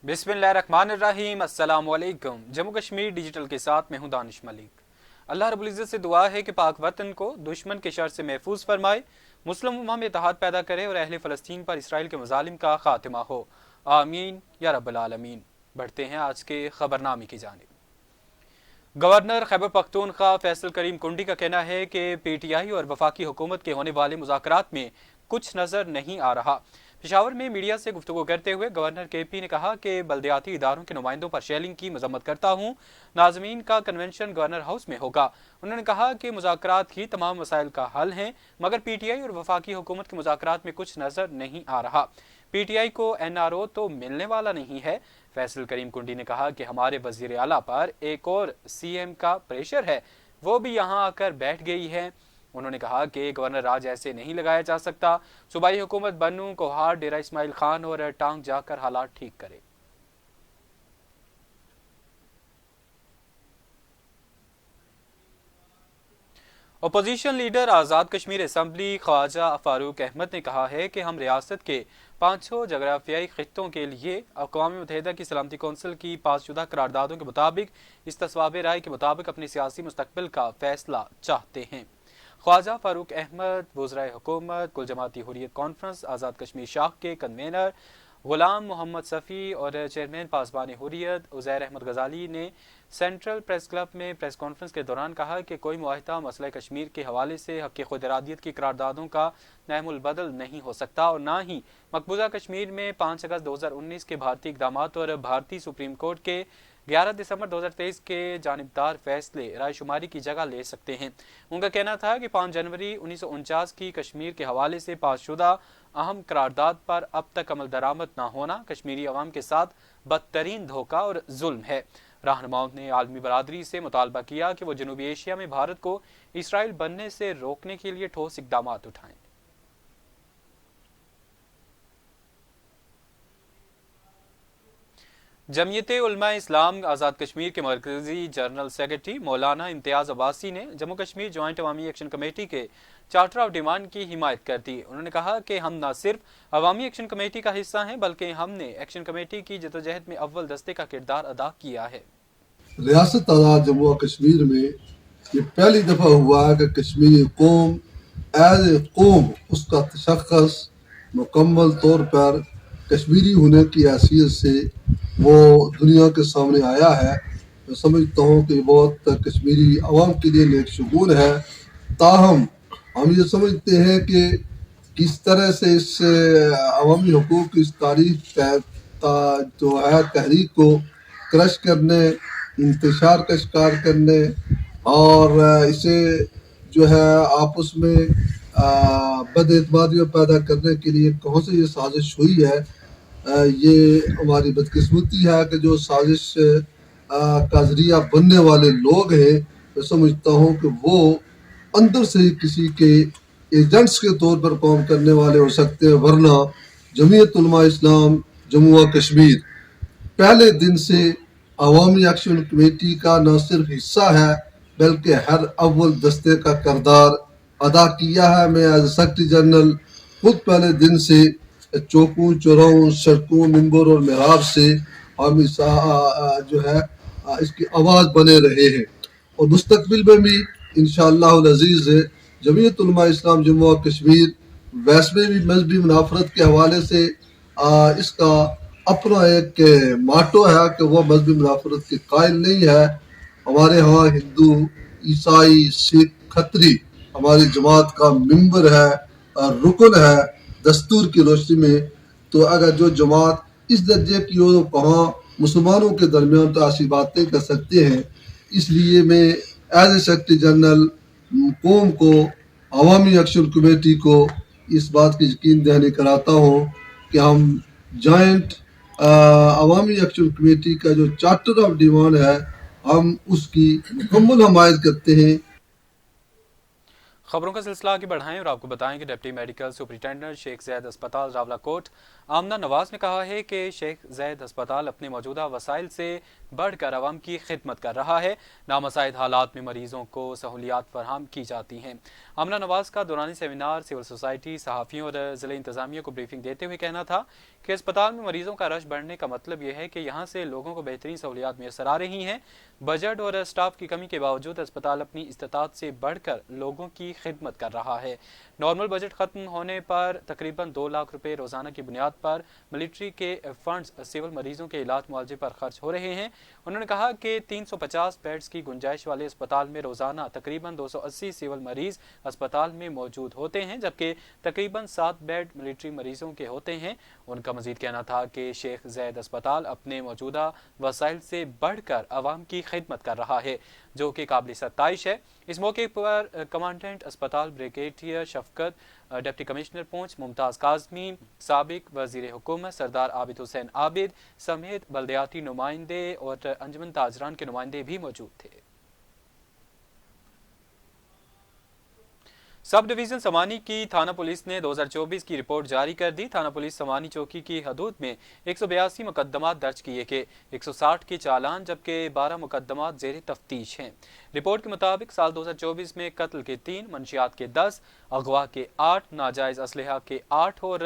बिस्मिल्लाहिर्रहमानिर्रहीम। अस्सलाम वालेकुम। जम्मू कश्मीर डिजिटल के साथ मैं हूं दानिश मलिक। अल्लाह रब्बुल इज़्ज़त से दुआ है कि पाक वतन को दुश्मन के शर से महफूज फरमाए, मुस्लिम उम्मा में इत्तेहाद पैदा करे और अहले फ़लस्तीन पर इसराइल के मज़ालिम का खात्मा हो। आमीन या रब्बल आलमीन। बढ़ते हैं आज के खबरनामे की जानिब। गवर्नर खैबर पख्तूनख्वा फैसल करीम कुंडी का कहना है कि PTI और वफाकी हुकूमत के होने वाले मुज़ाकरात में कुछ नज़र नहीं आ रहा। पेशावर में मीडिया से गुफ्तगू करते हुए गवर्नर KP ने कहा कि बल्दियाती इदारों के नुमाइंदों पर शेलिंग की मजम्मत करता हूँ। नाज़मीन का कन्वेंशन गवर्नर हाउस में होगा। उन्होंने कहा कि मुज़ाकरात ही तमाम मसाइल का हल हैं, मगर PTI और वफाकी हुकूमत के मुज़ाकरात में कुछ नज़र नहीं आ रहा। PTI को NRO तो मिलने वाला नहीं है। फैसल करीम कुंडी ने कहा कि हमारे वज़ीर आला पर एक और CM का प्रेशर है, वो भी यहाँ आकर बैठ गई है। उन्होंने कहा कि गवर्नर राज ऐसे नहीं लगाया जा सकता। सूबाई हुकूमत बन्नू, कोहार, डेरा इस्माइल खान और टांग जाकर हालात ठीक करे। Opposition leader Azad Kashmir assembly Khwaja Farooq Ahmad ने कहा है कि हम रियासत के 500 जगराफियाई खित्तों के लिए अक़वाम मुत्तहिदा की सलामती कौंसिल की पासशुदा करारदादों के मुताबिक इस्तिस्वाब राय के मुताबिक अपने सियासी मुस्तकबिल का फैसला चाहते हैं। ख्वाजा फारूक अहमद वज़राए हुकूमत, कुल जमाती हुर्रियत कॉन्फ्रेंस, आज़ाद कश्मीर शाख के कन्वेनर गुलाम मोहम्मद सफ़ी और चेयरमैन पासबान हुर्रियत उज़ैर अहमद गजाली ने सेंट्रल प्रेस क्लब में प्रेस कॉन्फ्रेंस के दौरान कहा कि कोई मुआहिदा मसला कश्मीर के हवाले से हक़ खुद इरादियत की करारदादों का नहमुल बदल नहीं हो सकता और ना ही मकबूजा कश्मीर में 5 अगस्त 2019 के भारतीय इक़दामात और भारतीय सुप्रीम कोर्ट के 11 दिसंबर 2023 के जानिबदार फैसले राय शुमारी की जगह ले सकते हैं। उनका कहना था कि 5 जनवरी 1949 की कश्मीर के हवाले से पासशुदा अहम करारदाद पर अब तक अमल दरामद न होना कश्मीरी अवाम के साथ बदतरीन धोखा और जुल्म है। रहनुमाओं ने आलमी बरादरी से मुतालबा किया कि वो जनूबी एशिया में भारत को इसराइल बनने से रोकने के लिए ठोस इक़दाम उठाएं। जमीयत उलमा इस्लाम आज़ाद कश्मीर के मरकजी जनरल सेक्रेटरी मौलाना इम्तियाज़ अब्बासी ने जम्मू कश्मीर जॉइंट अवामी एक्शन कमेटी के चार्टर ऑफ डिमांड की हिमायत कर दी। उन्होंने कहा कि हम न सिर्फ अवामी एक्शन कमेटी का हिस्सा हैं बल्कि हमने एक्शन कमेटी की जदोजहद में अव्वल दस्ते का किरदार अदा किया है। रियासत आज़ाद जम्मू कश्मीर में ये पहली दफ़ा हुआ है कि कश्मीरी कौम एज ए कौम उसका तशख़्ख़ुस मुकम्मल तौर पर कश्मीरी होने की हैसियत से वो दुनिया के सामने आया है। मैं समझता हूँ कि बहुत कश्मीरी अवाम के लिए नेक शुगून है। ताहम हम ये समझते हैं कि किस तरह से इस अवामी हकूक़ की इस तारीख जो है तहरीक को क्रश करने, इंतशार का शिकार करने और इसे जो है आपस में बदएतमादियाँ पैदा करने के लिए कौन सी ये साजिश हुई है। ये हमारी बदकिस्मती है कि जो साजिश का ज़रिया बनने वाले लोग हैं, मैं समझता हूँ कि वो अंदर से ही किसी के एजेंट्स के तौर पर काम करने वाले हो सकते हैं, वरना जमीयत उलमा इस्लाम जम्मू कश्मीर पहले दिन से अवामी एक्शन कमेटी का न सिर्फ हिस्सा है बल्कि हर अव्वल दस्ते का किरदार अदा किया है। मैं एज सेक्रेटरी जनरल खुद पहले दिन से चौकों, चौराहों, सड़कों, मिंबर और मेहराब से हम इस जो है इसकी आवाज़ बने रहे हैं और मुस्तकबिल में भी इंशाअल्लाह अज़ीज़ जमीयत उलमा इस्लाम जम्मू कश्मीर वैसे भी मजहबी मुनाफरत के हवाले से इसका अपना एक माटो है कि वह मजहबी मुनाफरत के कायल नहीं है। हमारे यहाँ हिंदू, ईसाई, सिख, खत्री हमारी जमात का मिंबर है, रुकन है दस्तूर की रोशनी में। तो अगर जो जमात इस दर्जे की हो तो कहाँ मुसलमानों के दरमियान तो ऐसी बातें कर सकते हैं। इसलिए मैं एज ए सेक्रेटरी जनरल कौम को, अवामी एक्शन कमेटी को इस बात की यकीन दहानी कराता हूँ कि हम जॉइंट अवामी एक्शन कमेटी का जो चार्टर ऑफ डिमांड है हम उसकी मुकम्मल हमायत करते हैं। खबरों का सिलसिला आगे बढ़ाएं और आपको बताएं कि deputy medical superintendent Sheikh Zayed अस्पताल रावलाकोट आमना नवाज ने कहा है कि शेख जैद अस्पताल अपने मौजूदा वसाइल से बढ़कर आवाम की खिदमत कर रहा है। नामसाइद हालात में मरीजों को सहूलियात फराहम की जाती हैं। आमना नवाज का दौरानी सेमिनार सिविल सोसाइटी, सहाफ़ियों और ज़िले इंतज़ामिया को ब्रीफिंग देते हुए कहना था कि अस्पताल में मरीजों का रश बढ़ने का मतलब यह है कि यहाँ से लोगों को बेहतरीन सहूलियात मैसर आ रही हैं। बजट और स्टाफ की कमी के बावजूद अस्पताल अपनी इस्तात से बढ़कर लोगों की खिदमत कर रहा है। नॉर्मल बजट खत्म होने पर तकरीबन 2 लाख रुपए रोजाना की बुनियाद पर मिलिट्री के फंड्स सिविल मरीजों के इलाज मुआवजे पर खर्च हो रहे हैं। उन्होंने कहा कि 350 बेड्स की गुंजाइश वाले अस्पताल में रोजाना तकरीबन 280 सिविल मरीज अस्पताल में मौजूद होते हैं, जबकि तकरीबन 7 बेड मिलिट्री मरीजों के होते हैं। उनका मजीद कहना था कि शेख जैद अस्पताल अपने मौजूदा वसाइल से बढ़कर आवाम की खिदमत कर रहा है, जो कि काबिल सत्ताइश है। इस मौके पर कमांडेंट अस्पताल ब्रिगेडियर शफकत, डिप्टी कमिश्नर पुंछ मुमताज़ काज़मी, साबिक वज़ीर हुकूमत सरदार आबिद हुसैन आबिद समेत बल्दियाती नुमाइंदे और अंजुमन ताजरान के नुमाइंदे भी मौजूद थे। सब डिवीज़न समानी की थाना पुलिस ने 2024 की रिपोर्ट जारी कर दी। थाना पुलिस समानी चौकी की हदूद में 182 मुकदमात दर्ज किए गए, 160 के चालान जबकि 12 मुकदमात ज़ेर तफ्तीश हैं। रिपोर्ट के मुताबिक साल 2024 में कत्ल के 3, मंशियात के 10, अगवा के 8, नाजायज़ असलहा के 8 और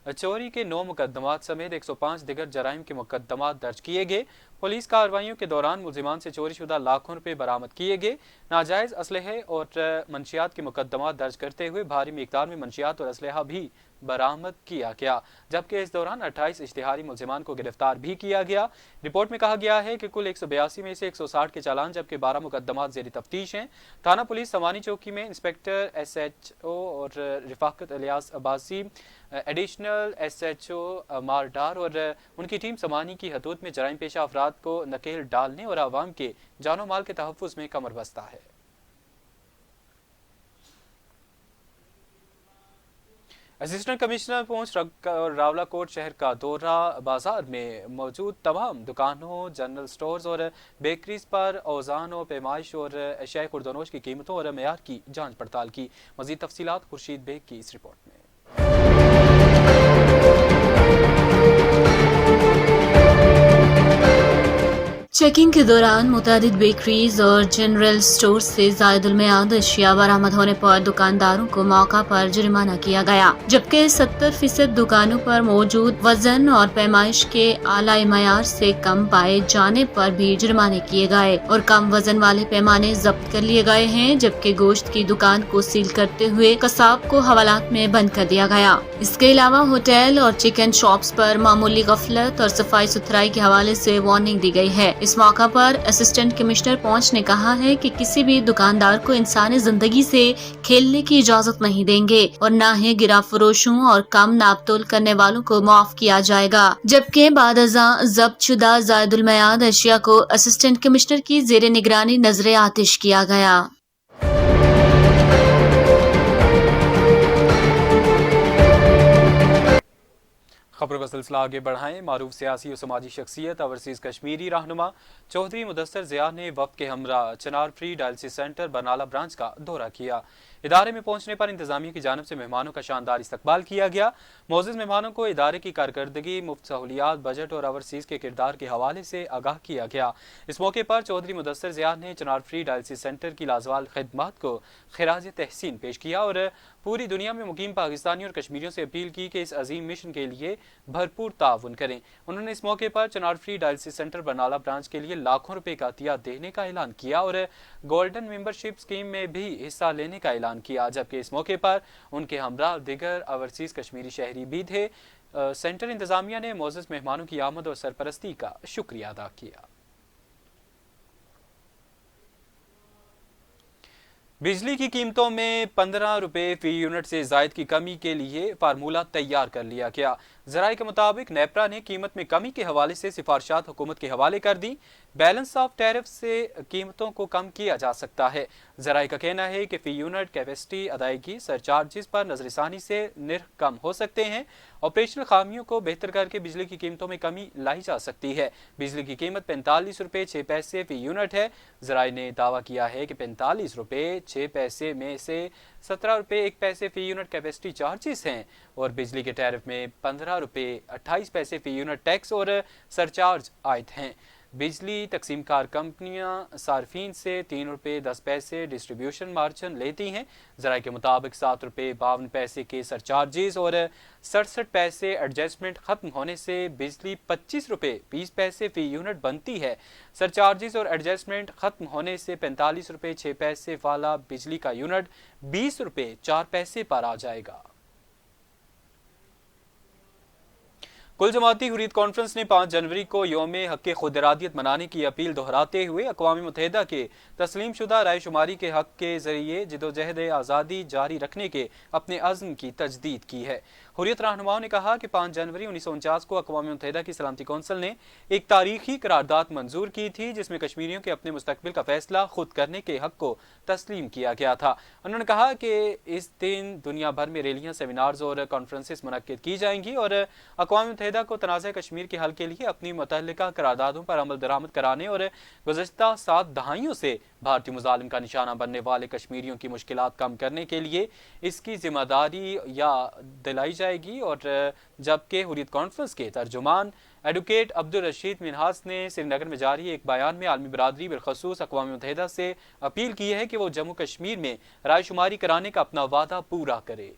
चोरी के 9 मुकदमात समेत 105 दिगर जराइम के मुकदमात दर्ज किए गए। पुलिस कार्रवाइयों के दौरान मुलजिमान से चोरी शुदा लाखों रुपए बरामद किए गए। नाजायज़ असलहे और मंशियात के मुकदमात दर्ज करते हुए भारी मिकदार में मंशियात और असलहा भी बरामद किया गया, जबकि इस दौरान 28 इश्तिहारी मुलजिमान को गिरफ्तार भी किया गया। रिपोर्ट में कहा गया है कि कुल 182 में से 160 के चालान जबकि 12 मुकदमात ज़ेर तफ्तीश हैं। थाना पुलिस समानी चौकी में इंस्पेक्टर SHO और रिफाकत इलियास अब्बासी, एडिशनल SHO मारडार और उनकी टीम समानी की हदूद में जराइम पेशा अफराद को नकेल डालने और आवाम के जानो माल के तहफ़्फ़ुज़ में कमर बस्ता है। असिस्टेंट कमिश्नर पुंछ रावलाकोट शहर का दौरा बाजार में मौजूद तमाम दुकानों, जनरल स्टोर्स और बेकरीज पर औज़ान और पैमाइश और अशियाए खुर्दनोश की कीमतों और मेयार की जांच पड़ताल की। मज़ीद तफसीलात खुर्शीद बेग की इस रिपोर्ट में। चेकिंग के दौरान मुतादिद बेकरीज और जनरल स्टोर से ज़ायदुल मियाद अशिया बरामद होने पर दुकानदारों को मौका पर जुर्माना किया गया, जबकि 70% दुकानों पर मौजूद वजन और पैमाइश के आला मयार से कम पाए जाने पर भी जुर्माने किए गए और कम वजन वाले पैमाने जब्त कर लिए गए हैं, जबकि गोश्त की दुकान को सील करते हुए कसाब को हवालात में बंद कर दिया गया। इसके अलावा होटल और चिकन शॉप्स पर मामूली गफलत और सफाई सुथराई के हवाले से वार्निंग दी गई है। इस मौका पर असिस्टेंट कमिश्नर पुंछ ने कहा है कि किसी भी दुकानदार को इंसानी जिंदगी से खेलने की इजाजत नहीं देंगे और न ही गिरा फरोशों और कम नापतोल करने वालों को माफ किया जाएगा, जबकि बाद अज़ां जब्त शुदा ज़ायदुल मियाद अशिया को असिस्टेंट कमिश्नर की जेर निगरानी नजरे आतिश किया गया। खबरों का सिलसिला आगे बढ़ाएं। मारूफ सियासी और समाजी शख्सियत ओवरसीज़ कश्मीरी रहनुमा चौधरी मुदस्सर ज़िया ने वफ़द के हमरा Chinar free dialysis centre Barnala branch का दौरा किया। इदारे में पहुंचने पर इंतजामिया की जानिब से मेहमानों का शानदार इस्तकबाल किया गया। मोअज़्ज़िज़ मेहमानों को इदारे की कारकर्दगी, मुफ्त सहूलियात, बजट और ओवरसीज़ के किरदार के हवाले से आगाह किया गया। इस मौके पर चौधरी मुदस्सर ज़िया ने चिनार फ्री डायलिसिस सेंटर की लाजवाल खिदमत को खिराज तहसीन पेश किया और पूरी दुनिया में मुकीम पाकिस्तानियों और कश्मीरियों से अपील की कि इस अजीम मिशन के लिए भरपूर ताउन करें। उन्होंने इस मौके पर Chinar free dialysis centre Barnala branch के लिए लाखों रुपए का अतिया देने का ऐलान किया और गोल्डन मेंबरशिप स्कीम में भी हिस्सा लेने का ऐलान किया, जबकि इस मौके पर उनके हमरा दिगर ओवरसीज़ कश्मीरी शहरी भी थे। सेंटर इंतजामिया ने मोअज़्ज़िज़ मेहमानों की आमद और सरपरस्ती का शुक्रिया अदा किया। बिजली की कीमतों में 15 रुपए फी यूनिट से जायद की कमी के लिए फार्मूला तैयार कर लिया गया। ज़राए के मुताबिक नेपरा ने कीमत में कमी के हवाले से सिफारिशात हुकूमत के हवाले कर दी। बैलेंस ऑफ टैरिफ से कीमतों को कम किया जा सकता है। ज़राए का कहना है कि फी यूनिट कैपेसिटी अदायगी सरचार्जेस पर नजरसानी से निर्ख कम हो सकते हैं। ऑपरेशनल खामियों को बेहतर करके बिजली की कीमतों में कमी लाई जा सकती है। बिजली की कीमत 45 रुपये 6 पैसे फी यूनिट है। ज़राए ने दावा किया है कि 45 रुपये 6 पैसे में से 17 रुपये 1 पैसे फी यूनिट कैपेसिटी चार्जेस हैं और बिजली के टैरिफ में 15 रुपये 28 पैसे फी यूनिट टैक्स और सरचार्ज आयद हैं। बिजली तकसीमकार कंपनियां सार्फिन से 3 रुपये 10 पैसे डिस्ट्रीब्यूशन मार्जिन लेती हैं। ज़राए के मुताबिक 7 रुपये 52 पैसे के सरचार्जेस और 67 पैसे एडजस्टमेंट खत्म होने से बिजली 25 रुपये 20 पैसे फी यूनिट बनती है। सरचार्जेस और एडजस्टमेंट खत्म होने से 45 रुपये 6 पैसे वाला बिजली का यूनिट 20 रुपये 4 पैसे पर आ जाएगा। कुल जमाती हुर्रियत कॉन्फ्रेंस ने 5 जनवरी को यौम हक़ खुद इरादियत मनाने की अपील दोहराते हुए अक़वाम मुत्तहिदा के तस्लीम शुदा राय शुमारी के हक़ के ज़रिए जिदोजहद आज़ादी जारी रखने के अपने अज़्म की तजदीद की है। हुर्रियत रहनुमाओं ने कहा कि 5 जनवरी 1949 को अक़वाम मुत्तहिदा की सलामती कौंसिल ने एक तारीखी करारदाद मंजूर की थी जिसमें कश्मीरियों के अपने मुस्तकबिल का फैसला खुद करने के हक़ को तस्लीम किया गया था। उन्होंने कहा कि इस दिन दुनिया भर में रैलियाँ, सेमिनार्स और कॉन्फ्रेंसेस मुनक्किद की जाएंगी और अक़वाम मुत्तहिदा को तनाज़ा कश्मीर के हल के लिए अपनी मुतल्लिका करारदादों पर अमल दरामद कराने और गुज़श्ता 7 दहाइयों से भारतीय मुजालिम का निशाना बनने वाले कश्मीरियों की मुश्किलात कम करने के लिए इसकी जिम्मेदारी या दिलाई जाएगी। और जबकि हुर्रियत कॉन्फ्रेंस के तर्जुमान एडवोकेट अब्दुल रशीद मिनहास ने श्रीनगर में जारी एक बयान में आलमी बरादरी बिलखसूस अक़वाम मुत्तहिदा से अपील की है कि वो जम्मू कश्मीर में रायशुमारी कराने का अपना वादा पूरा करे।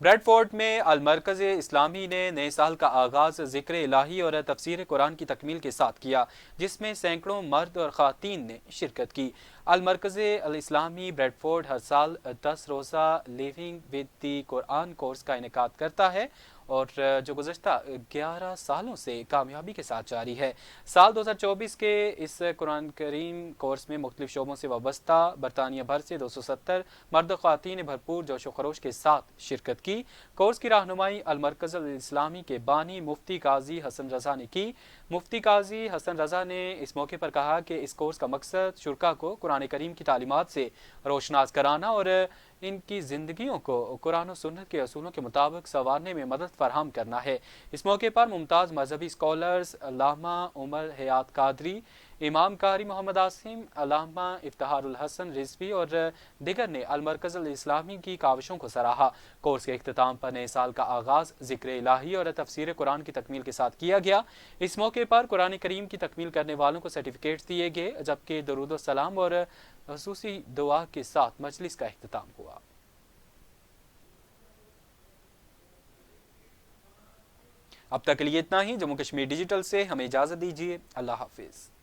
ब्रैडफोर्ड में अल-मरकज़ इस्लामी ने नए साल का आगाज़ ज़िक्र इलाही और तफसीर कुरान की तकमील के साथ किया जिसमें सैकड़ों मर्द और ख़वातीन ने शिरकत की। अल-मरकज़ अल-इस्लामी ब्रैडफोर्ड हर साल 10 रोज़ा living with the Quran course का इनेकाद करता है और जो गुज़श्ता 11 सालों से कामयाबी के साथ जारी है। साल 2024 के इस कुरान करीम कोर्स में मुख्तलिफ शोबों से वाबस्ता बरतानिया भर से 270 मर्द ख़वातीन ने भरपूर जोश व खरोश के साथ शिरकत की। कोर्स की रहनुमाई अल-मरकज़ अल-इस्लामी के बानी मुफ्ती काजी हसन रज़ा ने की। मुफ्ती काजी हसन रज़ा ने इस मौके पर कहा कि इस कोर्स का मकसद शुरका को कुरान करीम की तालीमात से रोशनास कराना और इनकी ज़िंदगियों को कुरान और सुन्नत के असूलों के मुताबिक संवारने में मदद फराहम करना है। इस मौके पर मुमताज़ मजहबी स्कॉलर्स अल्लामा उमर हयात कादरी, इमाम कारी मोहम्मद आसिम, अल्लामा इफ्तिखारुल हसन रिजवी और दिगर ने अल-मरकज़ अल-इस्लामी की काविशों को सराहा। कोर्स के इख्तिताम पर नए साल का आगाज़ ज़िक्र इलाही और तफसीर कुरान की तकमील के साथ किया गया। इस मौके पर कुरान करीम की तकमील करने वालों को सर्टिफिकेट्स दिए गए जबकि दरूद व सलाम और ख़ुसूसी दुआ के साथ मजलिस का इख्तिताम हुआ। अब तक के लिए इतना ही। जम्मू कश्मीर डिजिटल से हमें इजाज़त दीजिए। अल्लाह हाफिज़।